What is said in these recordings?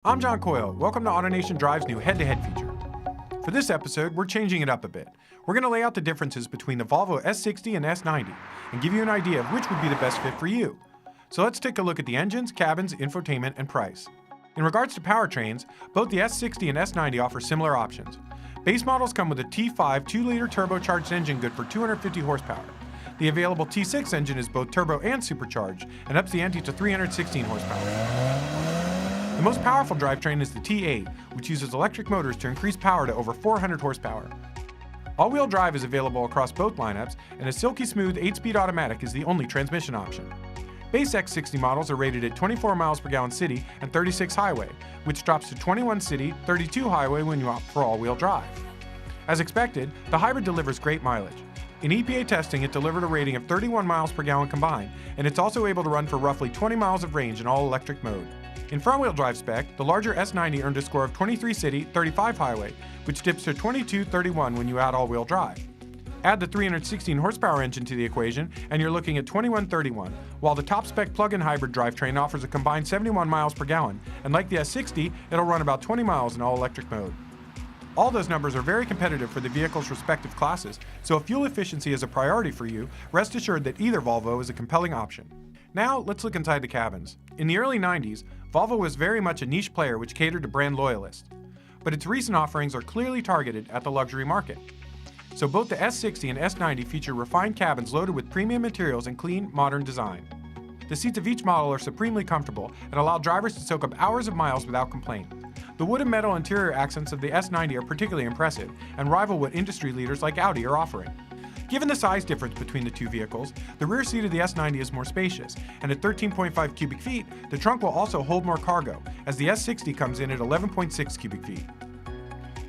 I'm John Coyle. Welcome to AutoNation Drive's new head-to-head feature. For this episode, we're changing it up a bit. We're going to lay out the differences between the Volvo S60 and S90 and give you an idea of which would be the best fit for you. So let's take a look at the engines, cabins, infotainment, and price. In regards to powertrains, both the S60 and S90 offer similar options. Base models come with a T5 2-liter turbocharged engine good for 250 horsepower. The available T6 engine is both turbo and supercharged and ups the ante to 316 horsepower. The most powerful drivetrain is the T8, which uses electric motors to increase power to over 400 horsepower. All-wheel drive is available across both lineups, and a silky smooth 8-speed automatic is the only transmission option. Base X60 models are rated at 24 miles per gallon city and 36 highway, which drops to 21 city, 32 highway when you opt for all-wheel drive. As expected, the hybrid delivers great mileage. In EPA testing, it delivered a rating of 31 miles per gallon combined, and it's also able to run for roughly 20 miles of range in all-electric mode. In front-wheel drive spec, the larger S90 earned a score of 23 city, 35 highway, which dips to 22-31 when you add all-wheel drive. Add the 316 horsepower engine to the equation, and you're looking at 21-31, while the top-spec plug-in hybrid drivetrain offers a combined 71 miles per gallon, and like the S60, it'll run about 20 miles in all-electric mode. All those numbers are very competitive for the vehicle's respective classes, so if fuel efficiency is a priority for you, rest assured that either Volvo is a compelling option. Now, let's look inside the cabins. In the early 90s, Volvo was very much a niche player which catered to brand loyalists, but its recent offerings are clearly targeted at the luxury market. So both the S60 and S90 feature refined cabins loaded with premium materials and clean, modern design. The seats of each model are supremely comfortable and allow drivers to soak up hours of miles without complaint. The wood and metal interior accents of the S90 are particularly impressive and rival what industry leaders like Audi are offering. Given the size difference between the two vehicles, the rear seat of the S90 is more spacious, and at 13.5 cubic feet, the trunk will also hold more cargo, as the S60 comes in at 11.6 cubic feet.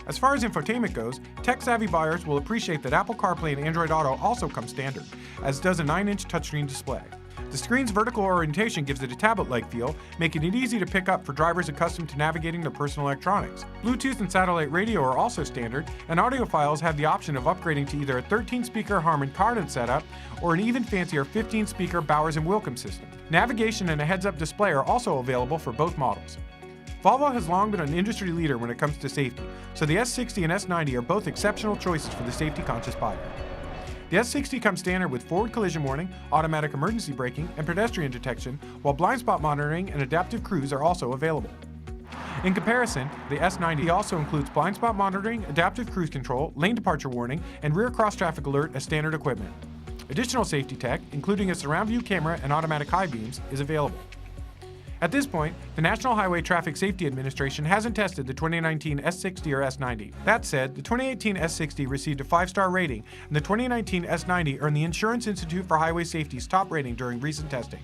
As far as infotainment goes, tech-savvy buyers will appreciate that Apple CarPlay and Android Auto also come standard, as does a 9-inch touchscreen display. The screen's vertical orientation gives it a tablet-like feel, making it easy to pick up for drivers accustomed to navigating their personal electronics. Bluetooth and satellite radio are also standard, and audiophiles have the option of upgrading to either a 13-speaker Harman Kardon setup or an even fancier 15-speaker Bowers & Wilkins system. Navigation and a heads-up display are also available for both models. Volvo has long been an industry leader when it comes to safety, so the S60 and S90 are both exceptional choices for the safety-conscious buyer. The S60 comes standard with forward collision warning, automatic emergency braking, and pedestrian detection, while blind spot monitoring and adaptive cruise are also available. In comparison, the S90 also includes blind spot monitoring, adaptive cruise control, lane departure warning, and rear cross-traffic alert as standard equipment. Additional safety tech, including a surround view camera and automatic high beams, is available. At this point, the National Highway Traffic Safety Administration hasn't tested the 2019 S60 or S90. That said, the 2018 S60 received a 5-star rating, and the 2019 S90 earned the Insurance Institute for Highway Safety's top rating during recent testing.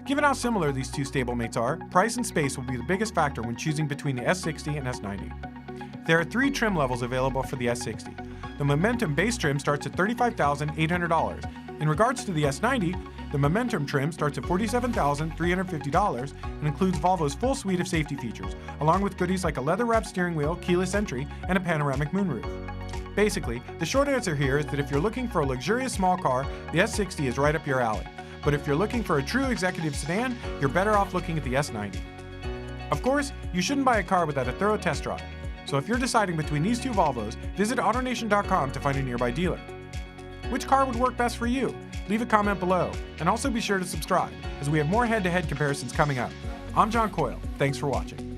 Given how similar these two stablemates are, price and space will be the biggest factor when choosing between the S60 and S90. There are 3 trim levels available for the S60. The Momentum base trim starts at $35,800. In regards to the S90, the Momentum trim starts at $47,350 and includes Volvo's full suite of safety features, along with goodies like a leather-wrapped steering wheel, keyless entry, and a panoramic moonroof. Basically, the short answer here is that if you're looking for a luxurious small car, the S60 is right up your alley. But if you're looking for a true executive sedan, you're better off looking at the S90. Of course, you shouldn't buy a car without a thorough test drive. So if you're deciding between these two Volvos, visit AutoNation.com to find a nearby dealer. Which car would work best for you? Leave a comment below, and also be sure to subscribe, as we have more head-to-head comparisons coming up. I'm John Coyle. Thanks for watching.